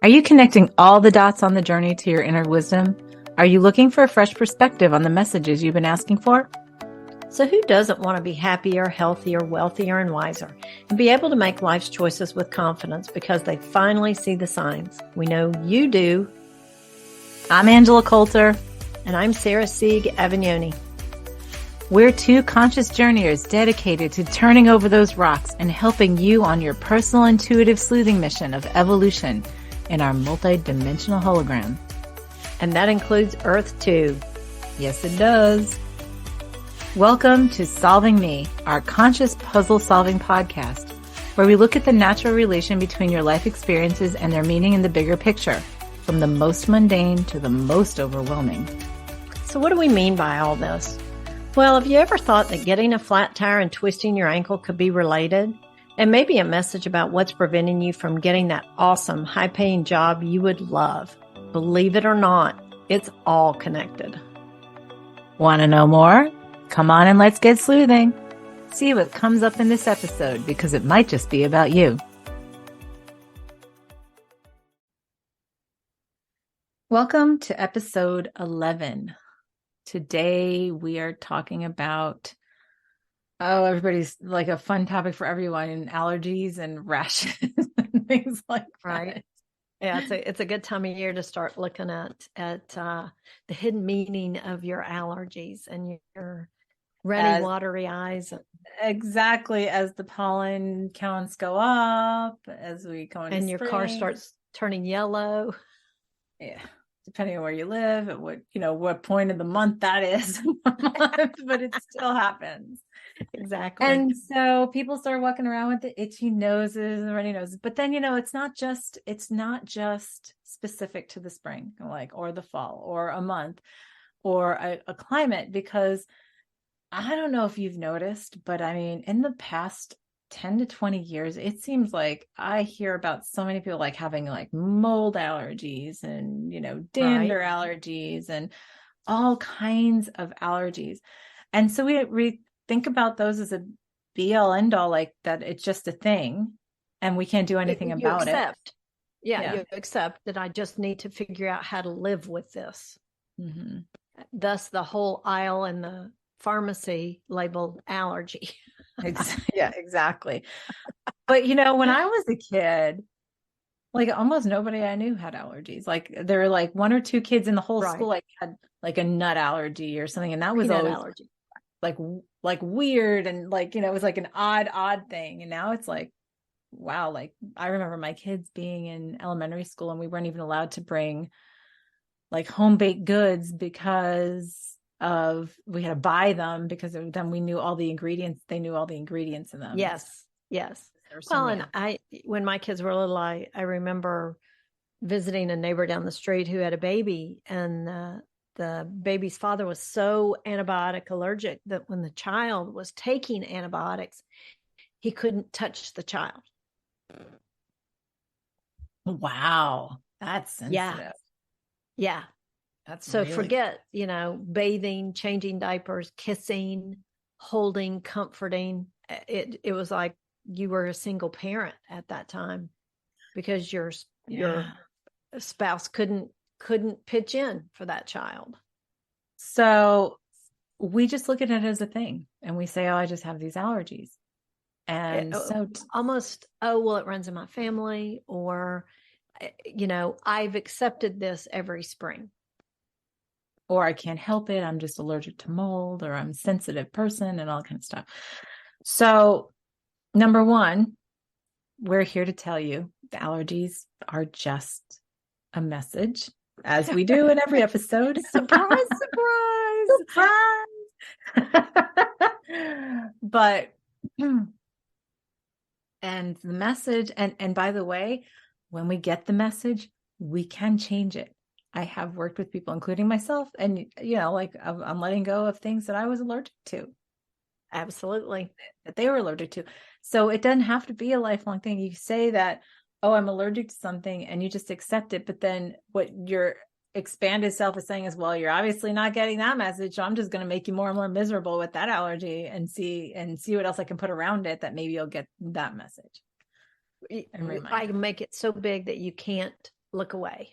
Are you connecting all the dots on the journey to your inner wisdom? Are you looking for a fresh perspective on the messages you've been asking for? So who doesn't want to be happier, healthier, wealthier, and wiser, and be able to make life's choices with confidence because they finally see the signs? We know you do. I'm Angela Coulter. And I'm Sarah Sieg Avignoni. We're two conscious journeyers dedicated to turning over those rocks and helping you on your personal intuitive sleuthing mission of evolution in our multi-dimensional hologram. And that includes Earth too. Yes, it does. Welcome to Solving Me, our conscious puzzle-solving podcast, where we look at the natural relation between your life experiences and their meaning in the bigger picture, from the most mundane to the most overwhelming. So what do we mean by all this? Well, have you ever thought that getting a flat tire and twisting your ankle could be related? And maybe a message about what's preventing you from getting that awesome, high-paying job you would love. Believe it or not, it's all connected. Want to know more? Come on and let's get sleuthing. See what comes up in this episode, because it might just be about you. Welcome to episode 11. Today we are talking about, everybody's like a fun topic for everyone, allergies and rashes and things like that. Right. Yeah, it's a good time of year to start looking at the hidden meaning of your allergies and your runny, watery eyes. Exactly, as the pollen counts go up, as we go into and your spring. Car starts turning yellow. Yeah, depending on where you live and what point of the month that is, but it still happens. Exactly. And so people start walking around with the itchy noses and runny noses. But then, it's not just specific to the spring, or the fall or a month or a climate, because I don't know if you've noticed, but I mean, in the past 10 to 20 years, it seems like I hear about so many people having mold allergies and, dander allergies and all kinds of allergies. And so we think about those as a be all end all, that it's just a thing and we can't do anything about it. Yeah, you accept that I just need to figure out how to live with this. Mm-hmm. Thus the whole aisle in the pharmacy labeled allergy. Yeah, exactly. But when I was a kid, almost nobody I knew had allergies. There were one or two kids in the whole school had a nut allergy or something, and that was always allergy. Weird, and it was an odd thing. And now it's wow, I remember my kids being in elementary school and we weren't even allowed to bring home baked goods because we had to buy them, because then we knew all the ingredients. They knew all the ingredients in them. Yes. Well, and when my kids were little, I remember visiting a neighbor down the street who had a baby, and the baby's father was so antibiotic allergic that when the child was taking antibiotics, he couldn't touch the child. Wow. That's sensitive. Yeah. That's so really... forget, bathing, changing diapers, kissing, holding, comforting. It was like you were a single parent at that time because your spouse couldn't pitch in for that child. So we just look at it as a thing and we say, I just have these allergies. And almost, it runs in my family, or, I've accepted this every spring. Or I can't help it. I'm just allergic to mold, or I'm a sensitive person, and all kind of stuff. So number one, we're here to tell you the allergies are just a message, as we do in every episode. Surprise. But, and the message, and by the way, when we get the message, we can change it. I have worked with people, including myself, and I'm letting go of things that I was allergic to. Absolutely. That they were allergic to. So it doesn't have to be a lifelong thing. You say that, I'm allergic to something, and you just accept it. But then what your expanded self is saying is, well, you're obviously not getting that message. So I'm just going to make you more and more miserable with that allergy and see what else I can put around it that maybe you'll get that message. I can make it so big that you can't look away.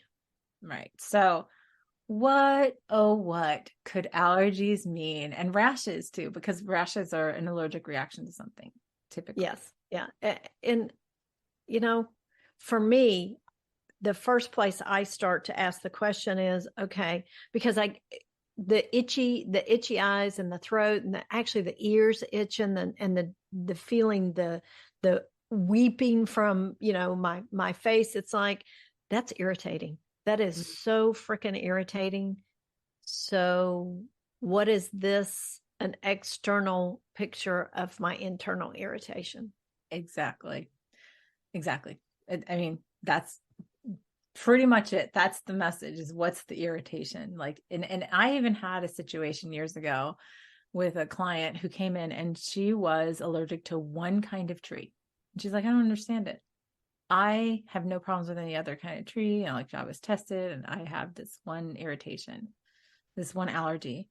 Right. So what, oh, what could allergies mean? And rashes too, because rashes are an allergic reaction to something typically. Yes. Yeah. And, you know, for me, the first place I start to ask the question is, okay, because the itchy eyes and the throat and actually the ears itch and the feeling, the weeping from, my face, it's like, that's irritating. That is so freaking irritating. So what is this? An external picture of my internal irritation. Exactly. Exactly. I mean, that's pretty much it. That's the message, is what's the irritation? Like, and I even had a situation years ago with a client who came in and she was allergic to one kind of tree. And she's like, I don't understand it. I have no problems with any other kind of tree. And like, I was tested and I have this one irritation, this one allergy.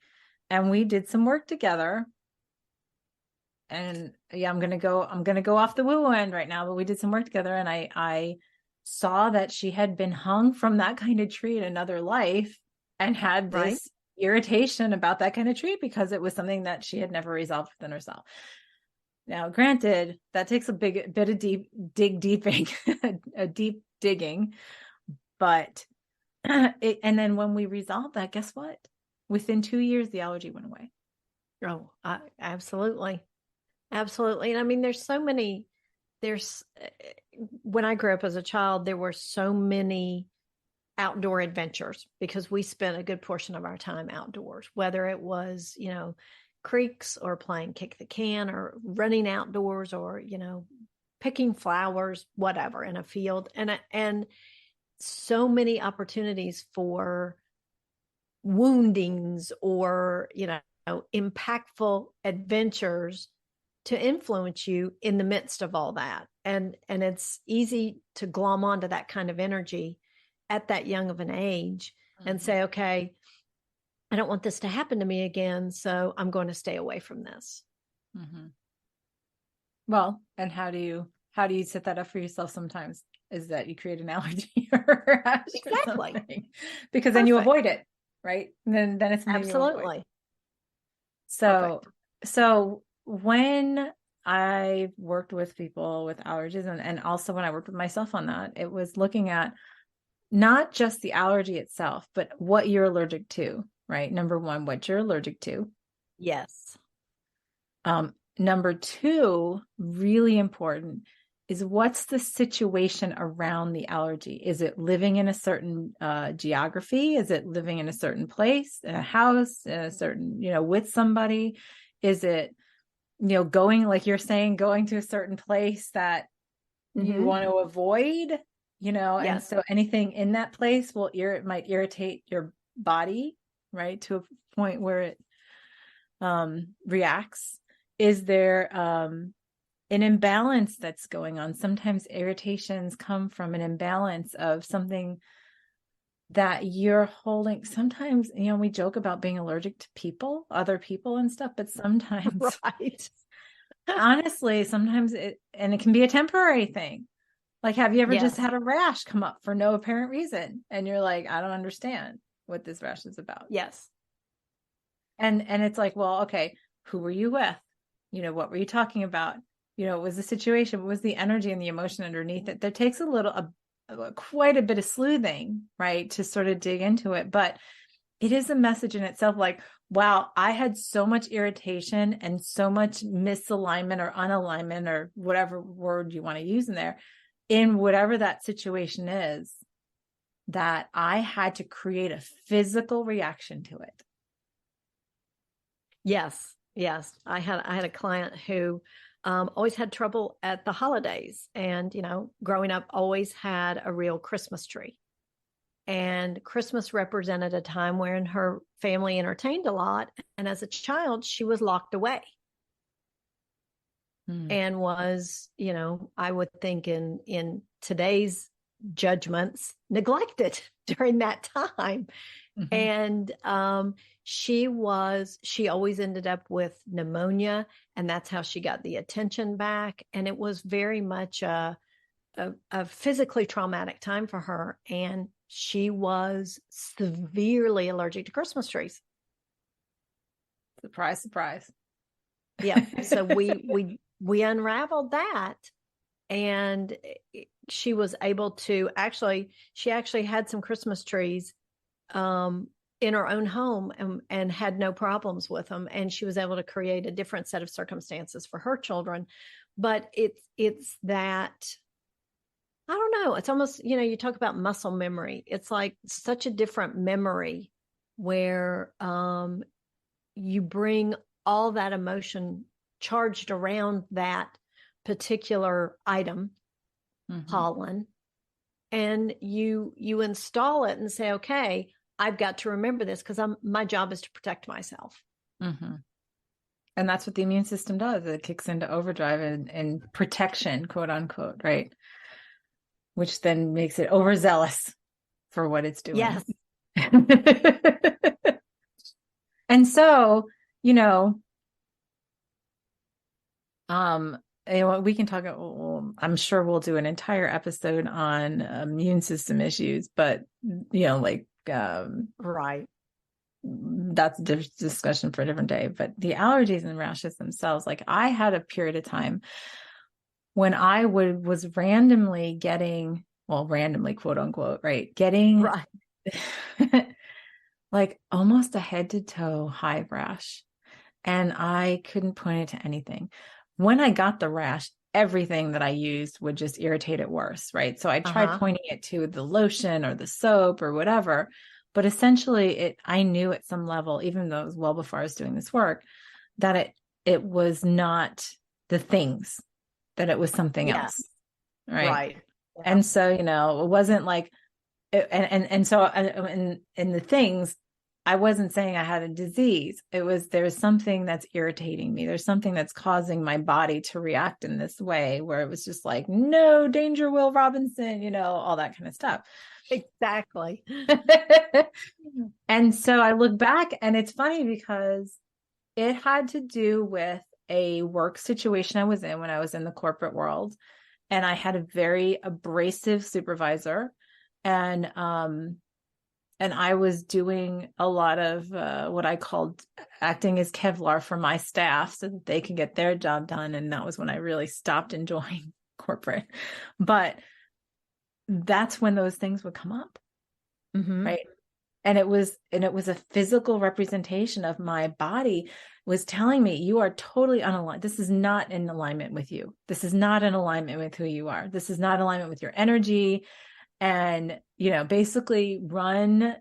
And we did some work together. And yeah, I'm gonna go off the woo end right now, but we did some work together and I saw that she had been hung from that kind of tree in another life and had this irritation about that kind of tree because it was something that she had never resolved within herself. Now, granted, that takes a bit of deeping, a deep digging, but and then when we resolved that, guess what? Within 2 years, the allergy went away. Oh, absolutely. Absolutely. And I mean, when I grew up as a child, there were so many outdoor adventures because we spent a good portion of our time outdoors, whether it was, creeks or playing kick the can or running outdoors or, picking flowers, whatever, in a field. And so many opportunities for woundings or, impactful adventures to influence you in the midst of all that. And it's easy to glom onto that kind of energy at that young of an age and say, okay, I don't want this to happen to me again, so I'm going to stay away from this. Mm-hmm. Well, and how do you set that up for yourself sometimes? Is that you create an allergy or a rash exactly. or something? Because then you avoid it, right? And then it's absolutely. So when I worked with people with allergies and also when I worked with myself on that, it was looking at not just the allergy itself, but what you're allergic to, right? Number one, what you're allergic to. Yes. Number two, really important, is what's the situation around the allergy? Is it living in a certain geography? Is it living in a certain place, in a house, in a certain, with somebody? Is it, going, like you're saying, going to a certain place that you want to avoid, yes. And so anything in that place might irritate your body, right? To a point where it reacts. Is there an imbalance that's going on? Sometimes irritations come from an imbalance of something that you're holding. Sometimes, we joke about being allergic to people, other people and stuff, but sometimes, right. honestly, sometimes it can be a temporary thing. Like, have you ever just yes. had a rash come up for no apparent reason? And you're like, I don't understand what this rash is about. Yes. And it's like, well, okay, who were you with? What were you talking about? What was the situation? What was the energy and the emotion underneath it? There takes quite a bit of sleuthing, right, to sort of dig into it. But it is a message in itself, like, wow, I had so much irritation and so much misalignment or unalignment or whatever word you want to use in there, in whatever that situation is, that I had to create a physical reaction to it. Yes. Yes. I had a client who always had trouble at the holidays and, growing up always had a real Christmas tree. And Christmas represented a time wherein her family entertained a lot. And as a child, she was locked away. And was, I would think in today's judgments, neglected during that time. And she always ended up with pneumonia, and that's how she got the attention back. And it was very much a physically traumatic time for her, and she was severely allergic to Christmas trees. Surprise, surprise. Yeah. So we unraveled that, and she was able to she actually had some Christmas trees in her own home, and had no problems with them. And she was able to create a different set of circumstances for her children. But it's that, I don't know, it's almost, you talk about muscle memory. It's like such a different memory where you bring all that emotion charged around that particular item, pollen, and you install it and say, okay, I've got to remember this because my job is to protect myself. And that's what the immune system does. It kicks into overdrive and protection, quote unquote, right? Which then makes it overzealous for what it's doing. Yes. And so, we can talk, I'm sure we'll do an entire episode on immune system issues, but, right. That's a discussion for a different day. But the allergies and rashes themselves, like I had a period of time when I was randomly getting, randomly, quote unquote, right? Getting right. Like almost a head to toe hive rash. And I couldn't point it to anything. When I got the rash, everything that I used would just irritate it worse, right? So I tried pointing it to the lotion or the soap or whatever. But essentially, I knew at some level, even though it was well before I was doing this work, that it was not the things, that it was something else, right? Yeah. And so, it wasn't like, and so in the things, I wasn't saying I had a disease. It was, there's something that's irritating me. There's something that's causing my body to react in this way, where it was just like, no, danger, Will Robinson, all that kind of stuff. Exactly. And so I look back, and it's funny because it had to do with a work situation I was in when I was in the corporate world. And I had a very abrasive supervisor, and I was doing a lot of what I called acting as Kevlar for my staff so that they could get their job done. And that was when I really stopped enjoying corporate. But that's when those things would come up. Right. And it was a physical representation of my body was telling me, you are totally unaligned. This is not in alignment with you. This is not in alignment with who you are. This is not in alignment with your energy. And, basically run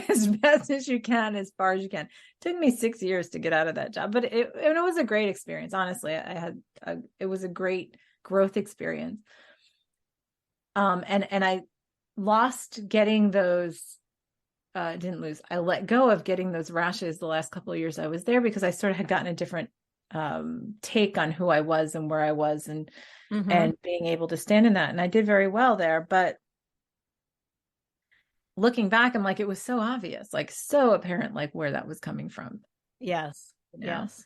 as best as you can, as far as you can. It took me 6 years to get out of that job, but it was a great experience. Honestly, it was a great growth experience. And I lost getting those, I let go of getting those rashes the last couple of years I was there, because I sort of had gotten a different take on who I was and where I was, and being able to stand in that. And I did very well there, but looking back, I'm like, it was so obvious, like so apparent, like where that was coming from. Yes. Yes.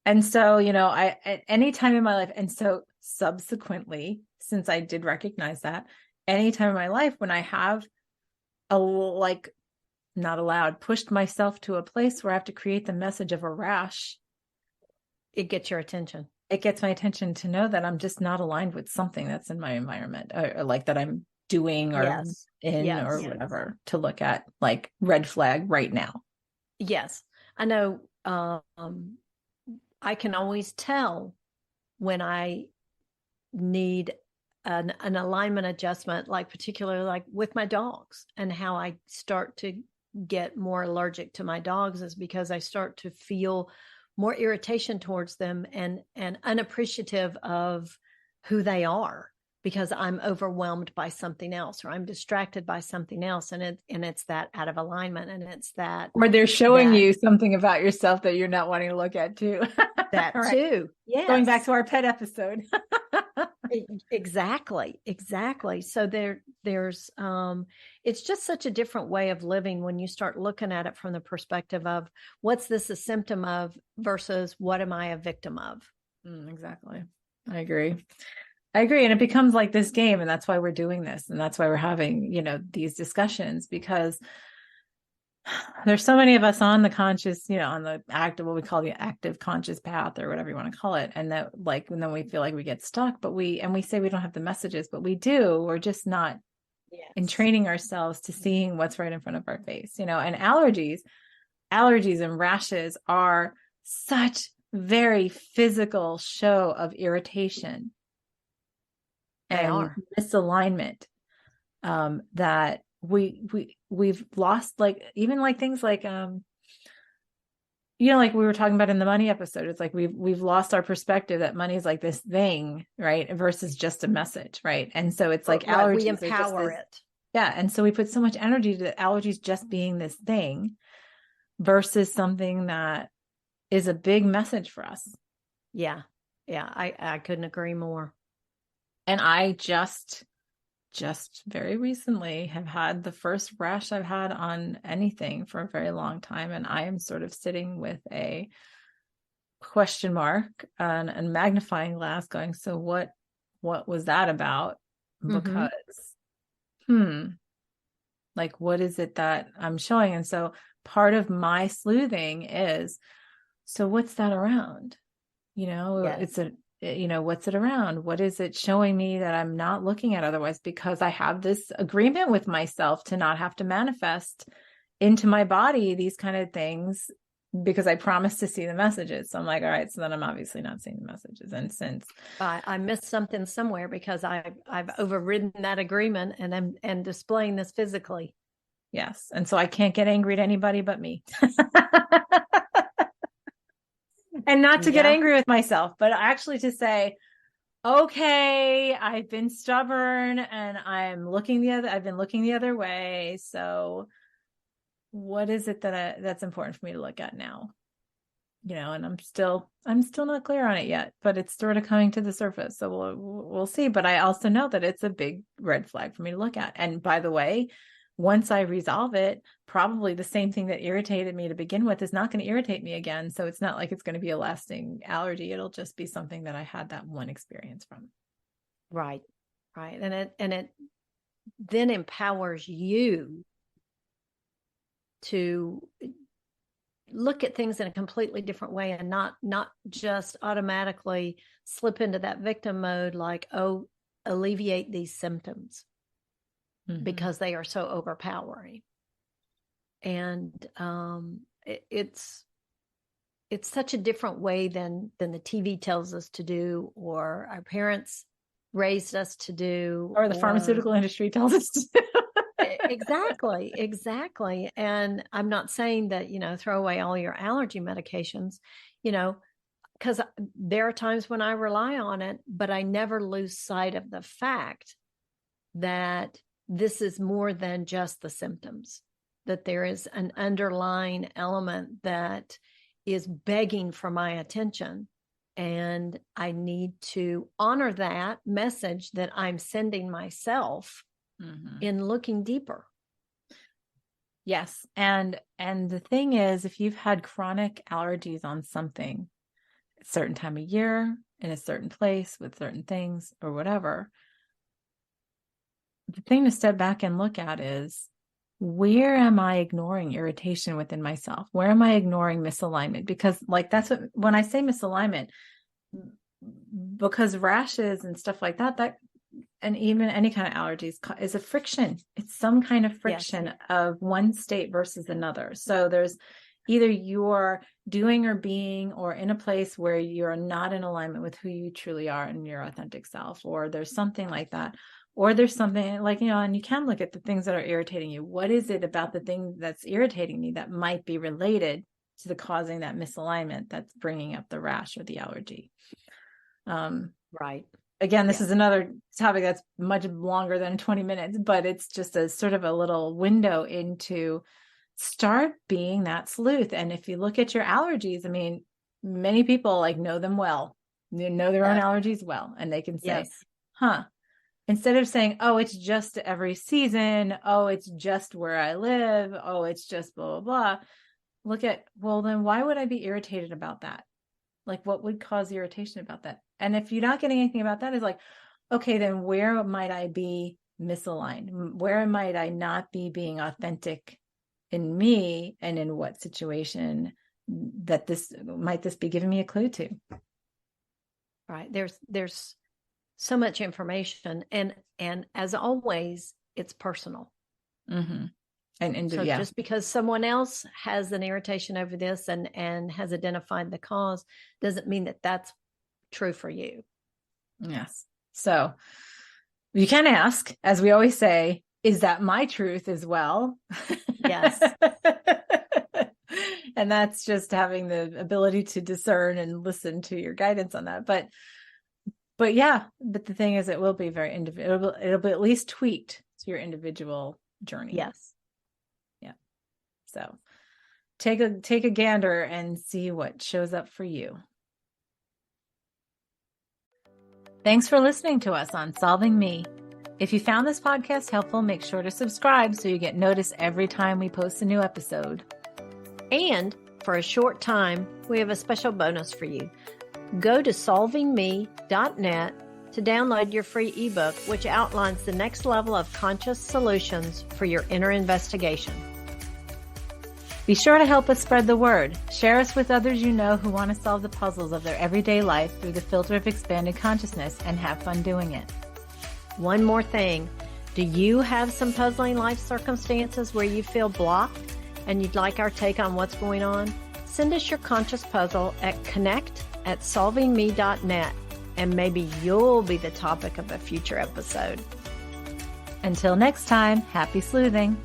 And so, I, at any time in my life, and so subsequently, since I did recognize that, any time in my life when I have not allowed, pushed myself to a place where I have to create the message of a rash, it gets your attention. It gets my attention to know that I'm just not aligned with something that's in my environment, or like that I'm doing or or whatever, to look at, like red flag right now. Yes. I know. I can always tell when I need an alignment adjustment, like particularly like with my dogs, and how I start to get more allergic to my dogs is because I start to feel more irritation towards them and unappreciative of who they are, because I'm overwhelmed by something else, or I'm distracted by something else. And it's that out of alignment. And it's that, or they're showing you something about yourself that you're not wanting to look at too. That right. Too. Yes. Going back to our pet episode. Exactly. So there's it's just such a different way of living when you start looking at it from the perspective of what's this a symptom of versus what am I a victim of? Exactly. I agree. I agree. And it becomes like this game. And that's why we're doing this. And that's why we're having, these discussions, because there's so many of us on the conscious, on the active, what we call the active conscious path or whatever you want to call it. And that and then we feel like we get stuck, but we say we don't have the messages, but we do. We're just not in training ourselves to seeing what's right in front of our face, and allergies and rashes are such very physical show of irritation and misalignment, that we've lost, like, even like things like, like we were talking about in the money episode, it's like we've lost our perspective that money is like this thing, right? Versus just a message, right? And so it's like allergies, we empower it. Yeah. And so we put so much energy to allergies just being this thing versus something that is a big message for us. Yeah. Yeah. I couldn't agree more. And I just very recently have had the first rash I've had on anything for a very long time. And I am sort of sitting with a question mark and a magnifying glass going, so what was that about? Because, like, what is it that I'm showing? And so part of my sleuthing is, so what's that around? It's what's it around? What is it showing me that I'm not looking at otherwise? Because I have this agreement with myself to not have to manifest into my body these kind of things, because I promised to see the messages. So I'm like, all right, so then I'm obviously not seeing the messages. And since I missed something somewhere, because I've overridden that agreement and displaying this physically. Yes. And so I can't get angry at anybody but me. And not to get angry with myself, but actually to say, okay, I've been stubborn and I've been looking the other way. So what is it that's important for me to look at now? And I'm still not clear on it yet, but it's sort of coming to the surface. So we'll see. But I also know that it's a big red flag for me to look at. And by the way, once I resolve it, probably the same thing that irritated me to begin with is not going to irritate me again. So it's not like it's going to be a lasting allergy. It'll just be something that I had that one experience from. Right. Right. And it then empowers you to look at things in a completely different way, and not just automatically slip into that victim mode, like, oh, alleviate these symptoms. Because they are so overpowering. And it's such a different way than the TV tells us to do, or our parents raised us to do, or the pharmaceutical industry tells us to do. Exactly. And I'm not saying that, throw away all your allergy medications, because there are times when I rely on it, but I never lose sight of the fact that this is more than just the symptoms, that there is an underlying element that is begging for my attention. And I need to honor that message that I'm sending myself in looking deeper. Yes. And the thing is, if you've had chronic allergies on something at a certain time of year, in a certain place, with certain things or whatever, the thing to step back and look at is, where am I ignoring irritation within myself? Where am I ignoring misalignment? Because, like, that's what, when I say misalignment, because rashes and stuff like that, and even any kind of allergies is a friction. It's some kind of friction of one state versus another. So there's either you're doing or being or in a place where you're not in alignment with who you truly are and your authentic self, or there's something like that. Or there's something like, and you can look at the things that are irritating you. What is it about the thing that's irritating me that might be related to the causing that misalignment that's bringing up the rash or the allergy? Right. Again, this is another topic that's much longer than 20 minutes, but it's just a sort of a little window into start being that sleuth. And if you look at your allergies, I mean, many people know them well, they know their own allergies well, and they can say, instead of saying, oh, it's just every season, oh, it's just where I live, oh, it's just blah, blah, blah. Look at, well, then why would I be irritated about that? Like, what would cause irritation about that? And if you're not getting anything about that, it's like, okay, then where might I be misaligned? Where might I not be being authentic in me, and in what situation that this be giving me a clue to? Right. There's so much information, and as always, it's personal. Mm-hmm. And so just because someone else has an irritation over this and has identified the cause doesn't mean that that's true for you. Yes. So you can ask, as we always say, is that my truth as well? Yes. And that's just having the ability to discern and listen to your guidance on that. But the thing is, it will be very individual. It'll be at least tweaked to your individual journey. Yes. Yeah. So take a gander and see what shows up for you. Thanks for listening to us on Solving Me. If you found this podcast helpful, make sure to subscribe so you get notice every time we post a new episode. And for a short time, we have a special bonus for you. Go to solvingme.net to download your free ebook, which outlines the next level of conscious solutions for your inner investigation. Be sure to help us spread the word. Share us with others you know who want to solve the puzzles of their everyday life through the filter of expanded consciousness, and have fun doing it. One more thing. Do you have some puzzling life circumstances where you feel blocked and you'd like our take on what's going on? Send us your conscious puzzle at connect@solvingme.net, and maybe you'll be the topic of a future episode. Until next time, happy sleuthing.